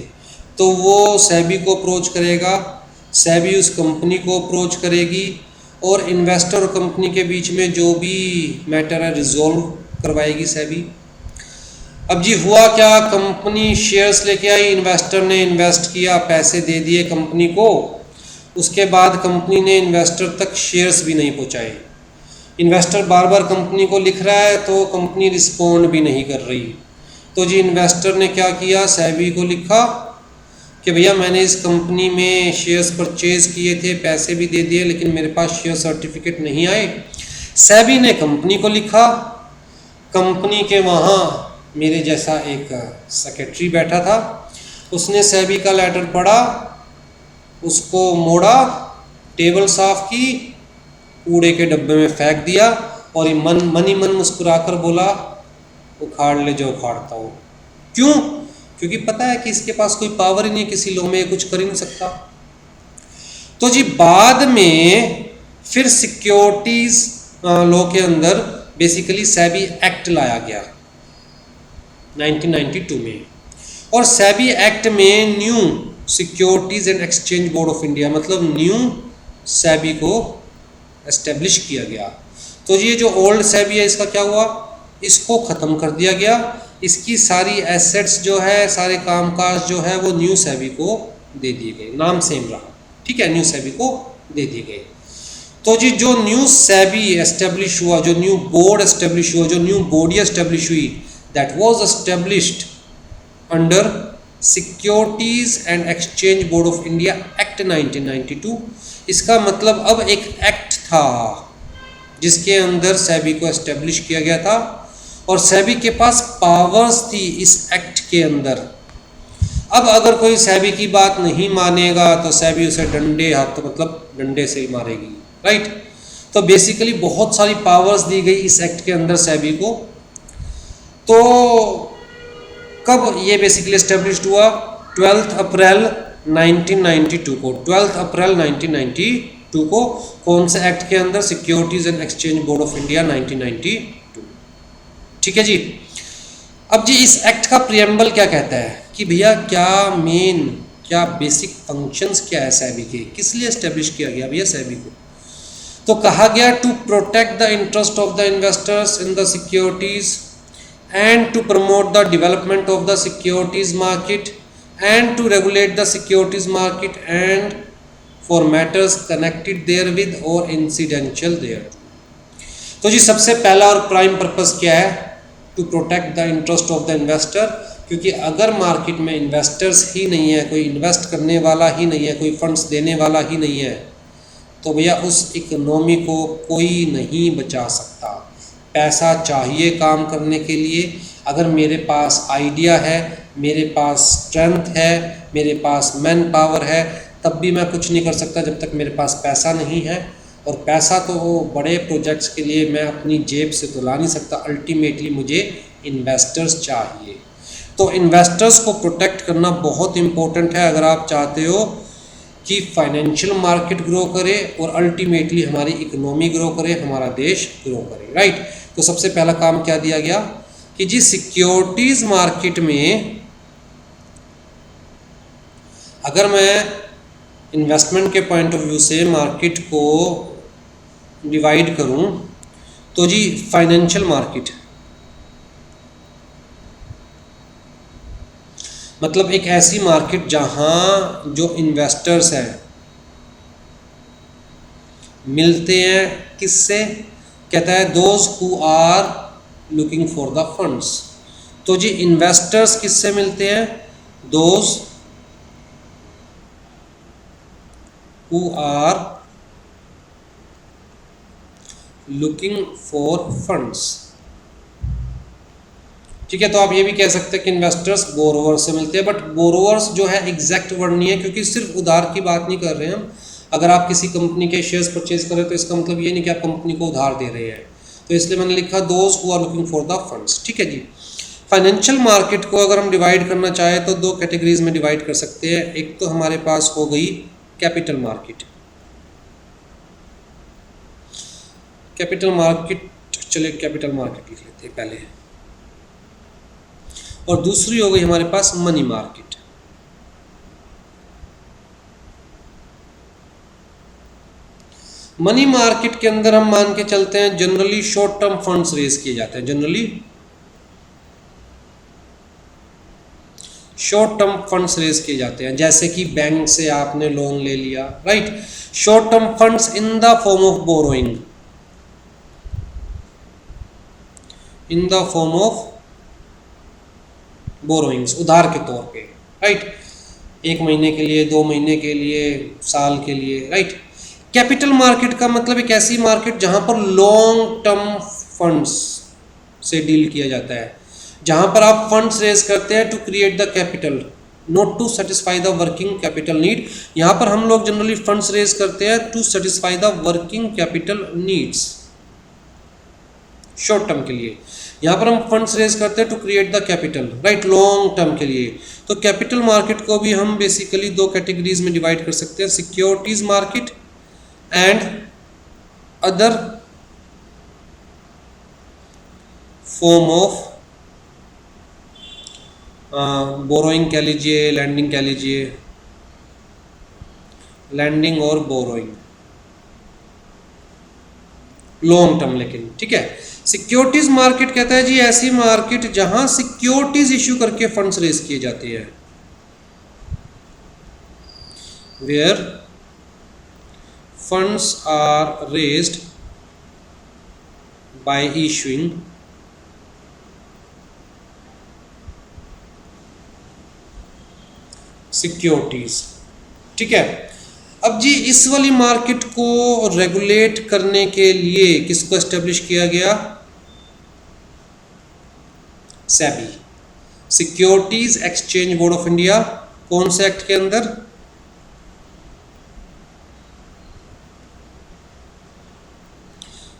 तो वो सेबी को अप्रोच करेगा, सेबी उस कंपनी को अप्रोच करेगी और इन्वेस्टर और कंपनी के बीच में जो भी मैटर है रिजॉल्व करवाएगी सेबी। अब जी हुआ क्या, कंपनी शेयर्स लेके आई, इन्वेस्टर ने इन्वेस्ट किया, पैसे दे दिए कंपनी को, उसके बाद कंपनी ने इन्वेस्टर तक शेयर्स भी नहीं पहुंचाए। इन्वेस्टर बार बार कंपनी को लिख रहा है तो कंपनी रिस्पॉन्ड भी नहीं कर रही। तो जी इन्वेस्टर ने क्या किया, सेबी को लिखा कि भैया मैंने इस कंपनी में शेयर्स परचेज किए थे, पैसे भी दे दिए, लेकिन मेरे पास शेयर सर्टिफिकेट नहीं आए। सेबी ने कंपनी को लिखा, कंपनी के वहाँ मेरे जैसा एक सेक्रेटरी बैठा था, उसने सेबी का लेटर पढ़ा, उसको मोड़ा, टेबल साफ की, कूड़े के डब्बे में फेंक दिया और ये मन ही मन मुस्कुराकर बोला उखाड़ ले जो उखाड़ता हो। क्यों? क्योंकि पता है कि इसके पास कोई पावर ही नहीं, किसी लॉ में कुछ कर ही नहीं सकता। तो जी बाद में फिर सिक्योरिटीज लॉ के अंदर बेसिकली सेबी एक्ट लाया गया 1992 में, और सेबी एक्ट में new securities and exchange board of India, मतलब न्यू सेबी को एस्टेब्लिश किया गया। तो ये जो ओल्ड सेबी है इसका क्या हुआ, इसको ख़त्म कर दिया गया, इसकी सारी एसेट्स जो है, सारे कामकाज जो है वो न्यू सेबी को दे दिए गए, नाम सेम रहा, ठीक है, न्यू सेबी को दे दिए गए। तो जी जो न्यू सेबी एस्टेब्लिश हुआ, जो न्यू बोर्ड एस्टेब्लिश हुआ, जो न्यू बॉडी एस्टेब्लिश हुई, that was established under securities and exchange board of India act 1992। इसका मतलब अब एक एक्ट था जिसके अंदर सेबी को एस्टेब्लिश किया गया था और सेबी के पास पावर्स थी इस एक्ट के अंदर। अब अगर कोई सेबी की बात नहीं मानेगा तो सेबी उसे डंडे हाथ, मतलब डंडे से ही मारेगी, राइट। तो बेसिकली बहुत सारी पावर्स दी गई इस एक्ट के अंदर सेबी को। तो कब ये बेसिकली एस्टेब्लिश्ड हुआ, 12 अप्रैल 1992 को, 12 अप्रैल 1992 को। कौन से एक्ट के अंदर, securities and exchange board of India 1992, ठीक है जी। अब जी इस एक्ट का प्रियम्बल क्या कहता है कि भैया क्या बेसिक फंक्शंस क्या है सेबी के, किस लिए एस्टेब्लिश किया गया भैया सेबी को। तो कहा गया to protect the interest of the investors in the securities and to promote the development of the securities market and to regulate the securities market and for matters connected therewith or incidental thereto। तो जी सबसे पहला और प्राइम पर्पस क्या है, to protect the interest of the investor, क्योंकि अगर मार्केट में इन्वेस्टर्स ही नहीं है, कोई इन्वेस्ट करने वाला ही नहीं है, कोई फंड्स देने वाला ही नहीं है, तो भैया उस इकोनॉमी को कोई नहीं बचा सकता। पैसा चाहिए काम करने के लिए, अगर मेरे पास आइडिया है, मेरे पास स्ट्रेंथ है, मेरे पास मैन पावर है, तब भी मैं कुछ नहीं कर सकता जब तक मेरे पास पैसा नहीं है। और पैसा तो बड़े प्रोजेक्ट्स के लिए मैं अपनी जेब से तो ला नहीं सकता, अल्टीमेटली मुझे इन्वेस्टर्स चाहिए। तो इन्वेस्टर्स को प्रोटेक्ट करना बहुत इम्पोर्टेंट है अगर आप चाहते हो कि फाइनेंशियल मार्केट ग्रो करे और अल्टीमेटली हमारी इकोनॉमी ग्रो करे, हमारा देश ग्रो करे, राइट। तो सबसे पहला काम क्या दिया गया कि जी सिक्योरिटीज मार्केट में अगर मैं इन्वेस्टमेंट के पॉइंट ऑफ व्यू से मार्केट को डिवाइड करूं तो जी फाइनेंशियल मार्केट मतलब एक ऐसी मार्केट जहां जो इन्वेस्टर्स हैं मिलते हैं किससे, कहता है those who are looking for the funds. तो जी इन्वेस्टर्स किससे मिलते हैं, those who are looking for funds, ठीक है। तो आप ये भी कह सकते हैं कि इन्वेस्टर्स बोरोवर्स से मिलते हैं, बट बोरोवर्स जो है एग्जैक्ट वर्ड नहीं है, क्योंकि सिर्फ उधार की बात नहीं कर रहे हैं हम। अगर आप किसी कंपनी के शेयर्स परचेज करें तो इसका मतलब ये नहीं कि आप कंपनी को उधार दे रहे हैं, तो इसलिए मैंने लिखा those who are looking for the funds, ठीक है जी। फाइनेंशियल मार्केट को अगर हम डिवाइड करना चाहें तो दो कैटेगरीज में डिवाइड कर सकते हैं। एक तो हमारे पास हो गई कैपिटल मार्केट, कैपिटल मार्केट, चलिए कैपिटल मार्केट लिख लेते हैं पहले, और दूसरी हो गई हमारे पास मनी मार्केट। मनी मार्केट के अंदर हम मान के चलते हैं generally short term funds raise किए जाते हैं, generally short term funds raise किए जाते हैं, जैसे कि बैंक से आपने लोन ले लिया, right. Short term funds in the form of borrowing, in the form of borrowings, उधार के तौर पे, राइट। 1 महीने के लिए, 2 महीने के लिए, साल के लिए, राइट। कैपिटल मार्केट का मतलब एक ऐसी मार्केट जहां पर लॉन्ग टर्म फंड्स से डील किया जाता है, जहां पर आप फंड्स रेज करते हैं to create the capital, not to satisfy the working capital need. यहां पर हम लोग जनरली फंड्स रेज करते हैं to satisfy the working capital needs, short term के लिए। यहाँ पर हम फंड्स रेज करते हैं to create the capital, right, long term के लिए। तो कैपिटल मार्केट को भी हम बेसिकली दो कैटेगरीज में डिवाइड कर सकते हैं, securities market and other form of borrowing कह लीजिए, लैंडिंग कह लीजिए, लैंडिंग और बोरोइंग लॉन्ग टर्म, लेकिन ठीक है। सिक्योरिटीज मार्केट कहता है जी ऐसी मार्केट जहां सिक्योरिटीज इश्यू करके फंड्स रेज किए जाते हैं, where funds are raised by issuing securities, ठीक है। अब जी इस वाली मार्केट को रेगुलेट करने के लिए किसको एस्टेब्लिश किया गया, SEBI, securities exchange board of India. कौन से एक्ट के अंदर,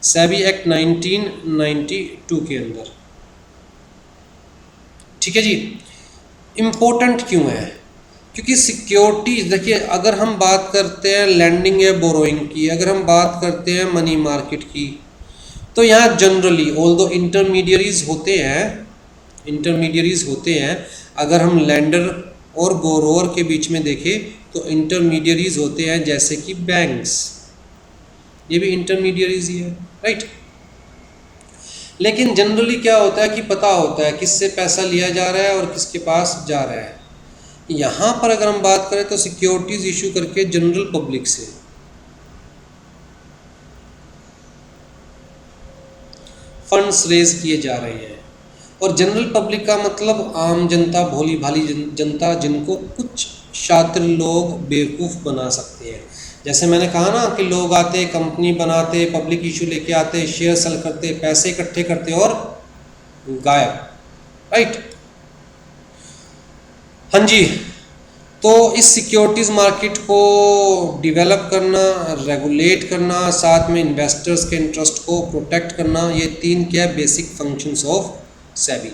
सेबी एक्ट 1992 के अंदर, ठीक है जी। इंपॉर्टेंट क्यों है, क्योंकि सिक्योरिटी देखिए, अगर हम बात करते हैं लैंडिंग या बोरोइंग की, अगर हम बात करते हैं मनी मार्केट की, तो यहाँ जनरली ऑल्दो इंटरमीडियरीज होते हैं, अगर हम लैंडर और बोरोअर के बीच में देखें तो इंटरमीडियरीज होते हैं, जैसे कि बैंक्स, ये भी इंटरमीडियरीज ही है, राइट। लेकिन जनरली क्या होता है कि पता होता है किससे पैसा लिया जा रहा है और किसके पास जा रहा है। यहाँ पर अगर हम बात करें तो सिक्योरिटीज इशू करके जनरल पब्लिक से फंड्स रेज किए जा रहे हैं, और जनरल पब्लिक का मतलब आम जनता, भोली भाली जनता, जिनको कुछ शातिर लोग बेवकूफ़ बना सकते हैं। जैसे मैंने कहा ना कि लोग आते, कंपनी बनाते, पब्लिक इशू लेके आते, शेयर सेल करते, पैसे इकट्ठे करते और गायब, राइट। हाँ जी, तो इस सिक्योरिटीज़ मार्केट को डेवलप करना, रेगुलेट करना, साथ में इन्वेस्टर्स के इंटरेस्ट को प्रोटेक्ट करना, ये 3 क्या basic functions of SEBI.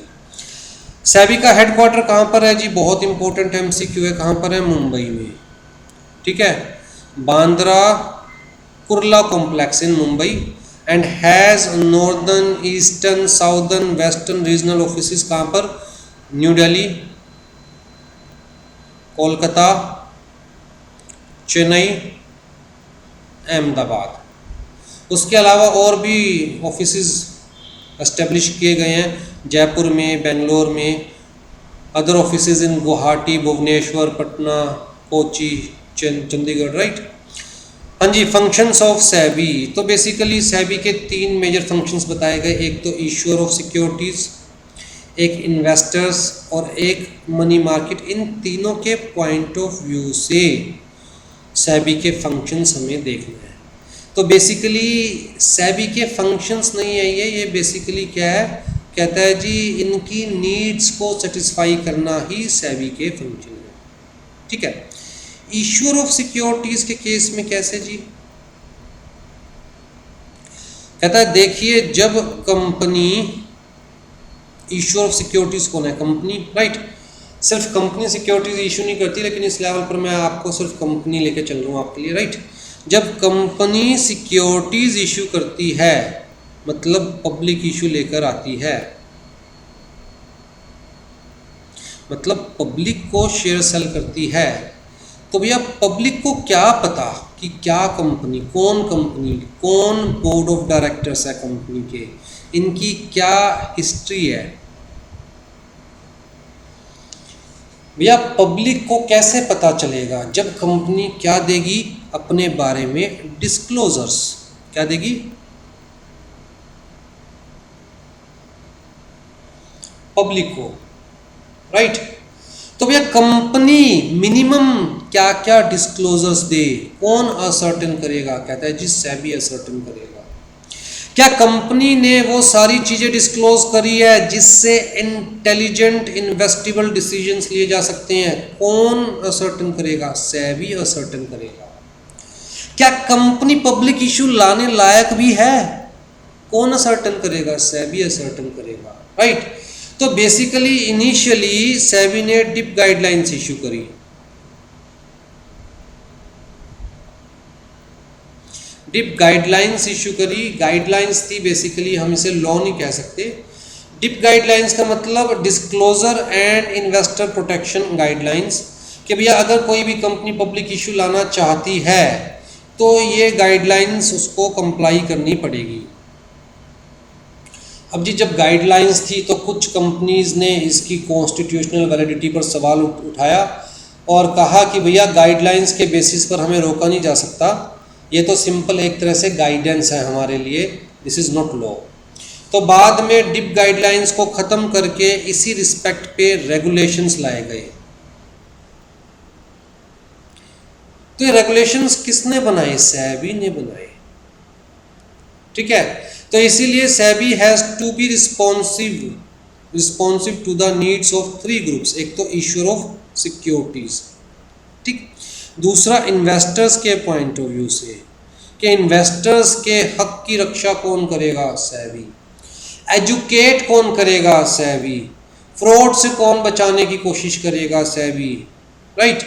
SEBI का हेडक्वार्टर कहाँ पर है जी, बहुत इंपॉर्टेंट एमसीक्यू है, कहाँ पर है, मुंबई में। ठीक है, Bandra Kurla complex in Mumbai and has northern eastern southern western regional office कहाँ पर, न्यू दिल्ली, कोलकाता, चेन्नई, अहमदाबाद। उसके अलावा और भी ऑफिसेस एस्टेब्लिश किए गए हैं जयपुर में, बेंगलोर में, अदर ऑफिसेस इन गुवाहाटी, भुवनेश्वर, पटना, कोची, चंडीगढ़, राइट। हाँ जी, फंक्शंस ऑफ सेबी। तो बेसिकली सेबी के 3 मेजर फंक्शंस बताए गए, एक तो इश्यूअर ऑफ सिक्योरिटीज़, एक इन्वेस्टर्स और एक मनी मार्केट। इन तीनों के पॉइंट ऑफ व्यू से सेबी के फंक्शंस हमें देखना है। तो बेसिकली सेबी के फंक्शंस नहीं है ये बेसिकली क्या है, कहता है जी इनकी नीड्स को सेटिस्फाई करना ही सेबी के फंक्शन है, ठीक है। इश्यूअर ऑफ सिक्योरिटीज के केस में कैसे जी, कहता है देखिए जब कंपनी, इश्यूअर ऑफ सिक्योरिटीज कौन है, कंपनी, राइट। सिर्फ कंपनी सिक्योरिटीज इशू नहीं करती, लेकिन इस लेवल पर मैं आपको सिर्फ कंपनी लेके चल रहा हूँ आपके लिए, राइट। जब कंपनी सिक्योरिटीज इशू करती है मतलब पब्लिक इशू लेकर आती है, मतलब पब्लिक को शेयर सेल करती है, तो भैया पब्लिक को क्या पता कि क्या कंपनी, कौन बोर्ड ऑफ डायरेक्टर्स है कंपनी के, इनकी क्या हिस्ट्री है। भैया पब्लिक को कैसे पता चलेगा, जब कंपनी क्या देगी अपने बारे में डिस्क्लोजर्स, क्या देगी, पब्लिक को, राइट। तो भैया कंपनी मिनिमम क्या क्या डिस्क्लोजर्स दे, कौन असर्टेन करेगा, कहता है जी सेबी असर्टेन करेगा। क्या कंपनी ने वो सारी चीजें डिस्क्लोज करी है जिससे इंटेलिजेंट इन्वेस्टिबल डिसीजंस लिए जा सकते हैं, कौन असर्टेन करेगा, सेबी असर्टेन करेगा। क्या कंपनी पब्लिक इशू लाने लायक भी है, कौन असर्टेन करेगा, सेबी असर्टेन करेगा, राइट। तो बेसिकली इनिशियली सेबी ने डिप गाइडलाइंस इशू करी, डिप गाइडलाइंस इशू करी। गाइडलाइंस थी बेसिकली, हम इसे लॉ नहीं कह सकते। डिप गाइडलाइंस का मतलब disclosure and investor protection guidelines, कि भैया अगर कोई भी कंपनी पब्लिक इशू लाना चाहती है तो ये गाइडलाइंस उसको कंप्लाई करनी पड़ेगी। अब जी जब गाइडलाइंस थी तो कुछ कंपनीज ने इसकी कॉन्स्टिट्यूशनल वैलिडिटी पर सवाल उठाया और कहा कि भैया गाइडलाइंस के बेसिस पर हमें रोका नहीं जा सकता, ये तो सिंपल एक तरह से गाइडेंस है हमारे लिए, दिस इज़ नॉट लॉ। तो बाद में डिप गाइडलाइंस को ख़त्म करके इसी रिस्पेक्ट पे रेगुलेशंस लाए गए। तो ये रेगुलेशंस किसने बनाए, सेबी ने बनाए, ठीक है। तो इसीलिए SEBI has to be responsive to the needs of 3 groups, एक तो इश्यूअर ऑफ सिक्योरिटीज, ठीक, दूसरा इन्वेस्टर्स के पॉइंट ऑफ व्यू से कि इन्वेस्टर्स के हक की रक्षा कौन करेगा, सेबी, एजुकेट कौन करेगा, सेबी, फ्रॉड से कौन बचाने की कोशिश करेगा, सेबी, राइट।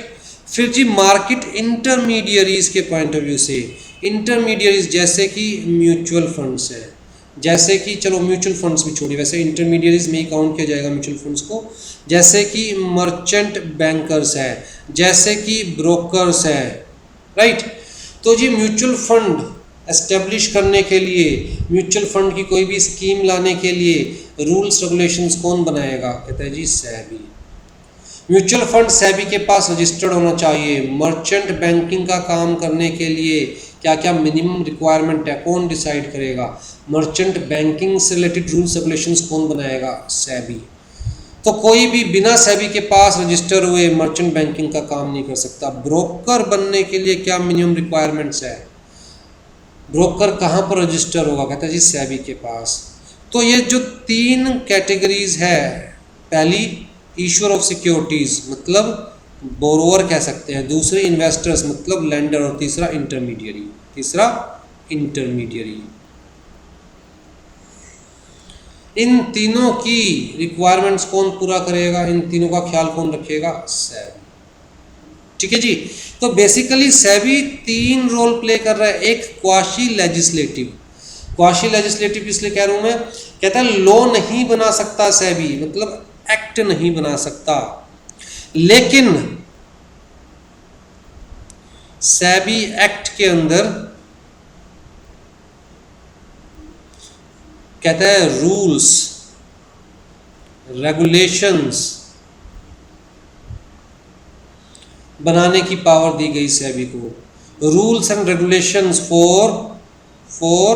फिर जी मार्केट इंटरमीडियरीज के पॉइंट ऑफ व्यू से, इंटरमीडियरीज जैसे कि म्यूचुअल फंड्स है, जैसे कि चलो म्यूचुअल फंड्स भी छोड़िए, वैसे इंटरमीडियरीज में ही काउंट किया जाएगा म्यूचुअल फंड्स को, जैसे कि मर्चेंट बैंकर्स है, जैसे कि ब्रोकर्स है, राइट। तो जी म्यूचुअल फंड एस्टेब्लिश करने के लिए, म्यूचुअल फंड की कोई भी स्कीम लाने के लिए रूल्स रेगुलेशंस कौन बनाएगा, कहता है जी सेबी। म्यूचुअल फंड सेबी के पास रजिस्टर्ड होना चाहिए। मर्चेंट बैंकिंग का काम करने के लिए क्या क्या मिनिमम रिक्वायरमेंट है, कौन डिसाइड करेगा, मर्चेंट बैंकिंग से रिलेटेड रूल्स रेगुलेशंस कौन बनाएगा, सेबी। तो कोई भी बिना सेबी के पास रजिस्टर हुए मर्चेंट बैंकिंग का काम नहीं कर सकता। ब्रोकर बनने के लिए क्या मिनिमम रिक्वायरमेंट्स है, ब्रोकर कहाँ पर रजिस्टर होगा, कहता है जी सेबी के पास। तो ये जो 3 कैटेगरीज है, पहली इश्यूअर ऑफ सिक्योरिटीज मतलब बोरोवर कह सकते हैं, दूसरे इन्वेस्टर्स मतलब लेंडर, और तीसरा इंटरमीडियरी। इन तीनों की रिक्वायरमेंट्स कौन पूरा करेगा, इन तीनों का ख्याल कौन रखेगा, सेबी, ठीक है जी। तो बेसिकली सेबी 3 रोल प्ले कर रहा है। एक क्वाशी लेजिस्लेटिव, क्वाशी लेजिस्लेटिव इसलिए कह रहा हूं मैं, कहता है लॉ नहीं बना सकता सेबी, मतलब एक्ट नहीं बना सकता, लेकिन सेबी एक्ट के अंदर कहता है रूल्स रेगुलेशंस बनाने की पावर दी गई सेबी को। Rules and regulations for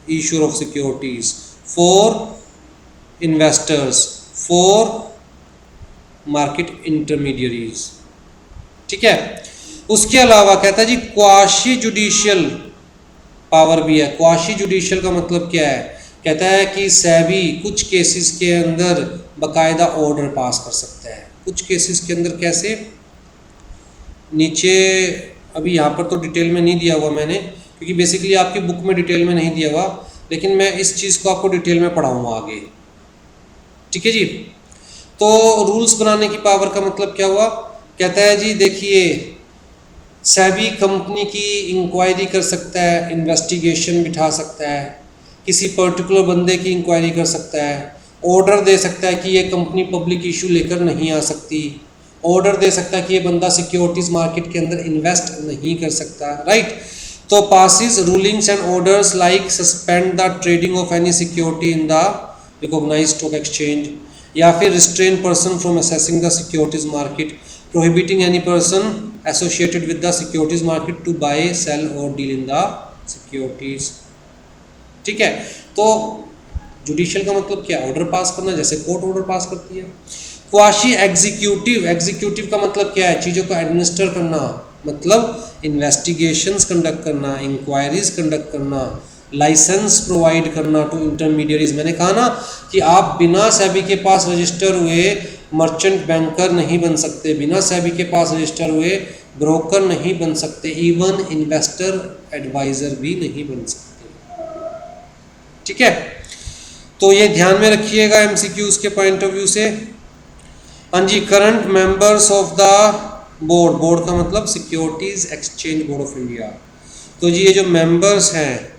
issuer of securities, for investors, for market intermediaries, ठीक है। उसके अलावा कहता है जी क्वाशी जुडिशियल पावर भी है। क्वाशी जुडिशियल का मतलब क्या है, कहता है कि सेबी कुछ केसेस के अंदर बकायदा ऑर्डर पास कर सकता है। कुछ केसेस के अंदर कैसे, नीचे अभी यहाँ पर तो डिटेल में नहीं दिया हुआ मैंने, क्योंकि बेसिकली आपकी बुक में डिटेल में नहीं दिया हुआ, लेकिन मैं इस चीज़ को आपको डिटेल में पढ़ाऊँगा आगे, ठीक है जी। तो रूल्स बनाने की पावर का मतलब क्या हुआ, कहता है जी देखिए सेबी कंपनी की इंक्वायरी कर सकता है, इन्वेस्टिगेशन बिठा सकता है, किसी पर्टिकुलर बंदे की इंक्वायरी कर सकता है, ऑर्डर दे सकता है कि ये कंपनी पब्लिक इशू लेकर नहीं आ सकती, ऑर्डर दे सकता है कि ये बंदा सिक्योरिटीज मार्केट के अंदर इन्वेस्ट नहीं कर सकता, राइट। तो passes rulings and orders like suspend the trading of any security in the recognised stock exchange, या फिर restrain person from accessing the securities market, prohibiting any person associated with the securities market to buy, sell or deal in the securities, ठीक है। तो जुडिशियल का मतलब क्या, ऑर्डर पास करना, जैसे कोर्ट ऑर्डर पास करती है। क्वाशी एग्जीक्यूटिव, एग्जीक्यूटिव का मतलब क्या है, चीज़ों को एडमिनिस्टर करना, मतलब इन्वेस्टिगेशंस कंडक्ट करना, इंक्वायरीज कंडक्ट करना, लाइसेंस प्रोवाइड करना टू इंटरमीडियरीज। मैंने कहा ना कि आप बिना सेबी के पास रजिस्टर हुए मर्चेंट बैंकर नहीं बन सकते, बिना सेबी के पास रजिस्टर हुए ब्रोकर नहीं बन सकते, इवन इन्वेस्टर एडवाइजर भी नहीं बन सकते, ठीक है। तो ये ध्यान में रखिएगा एमसीक्यूज के पॉइंट ऑफ व्यू से। हाँ जी, current members of the board, board का मतलब securities exchange board of India. तो जी ये जो मेंबर्स हैं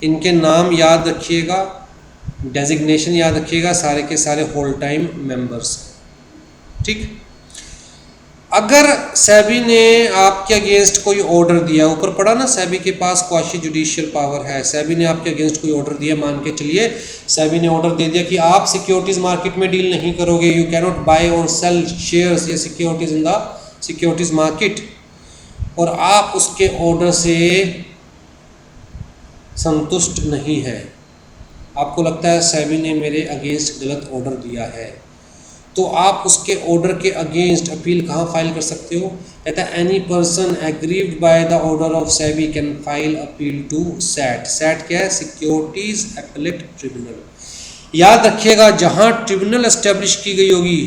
इनके नाम याद रखिएगा, डेजिग्नेशन याद रखिएगा, सारे के सारे होल टाइम मेंबर्स, ठीक। अगर सेबी ने आपके अगेंस्ट कोई ऑर्डर दिया, ऊपर पढ़ा ना सेबी के पास क्वाशी जुडिशियल पावर है, सेबी ने आपके अगेंस्ट कोई ऑर्डर दिया, मान के चलिए सेबी ने ऑर्डर दे दिया कि आप सिक्योरिटीज मार्केट में डील नहीं करोगे, यू कैन नॉट बाय और सेल शेयर्स या securities in the securities market, और आप उसके ऑर्डर से संतुष्ट नहीं है, आपको लगता है सेबी ने मेरे अगेंस्ट गलत ऑर्डर दिया है, तो आप उसके ऑर्डर के अगेंस्ट अपील कहाँ फाइल कर सकते हो, कहता है any person aggrieved by the order of SEBI can file appeal to SAT. SAT क्या है, सिक्योरिटीज एपेलेट ट्रिब्यूनल। याद रखिएगा जहां ट्रिब्यूनल एस्टेब्लिश की गई होगी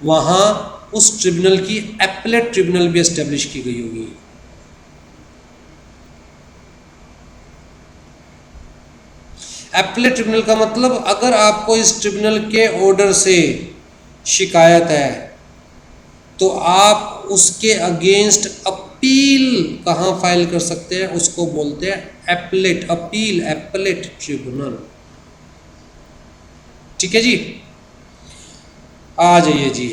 वहां उस ट्रिब्यूनल की एपेलेट ट्रिब्यूनल भी एस्टेब्लिश की गई होगी। एपेलेट ट्रिब्यूनल का मतलब अगर आपको इस ट्रिब्यूनल के ऑर्डर से शिकायत है तो आप उसके अगेंस्ट अपील कहाँ फाइल कर सकते हैं, उसको बोलते हैं एपेलेट, अपील एपेलेट ट्रिब्यूनल, ठीक है जी। आ जाइए जी।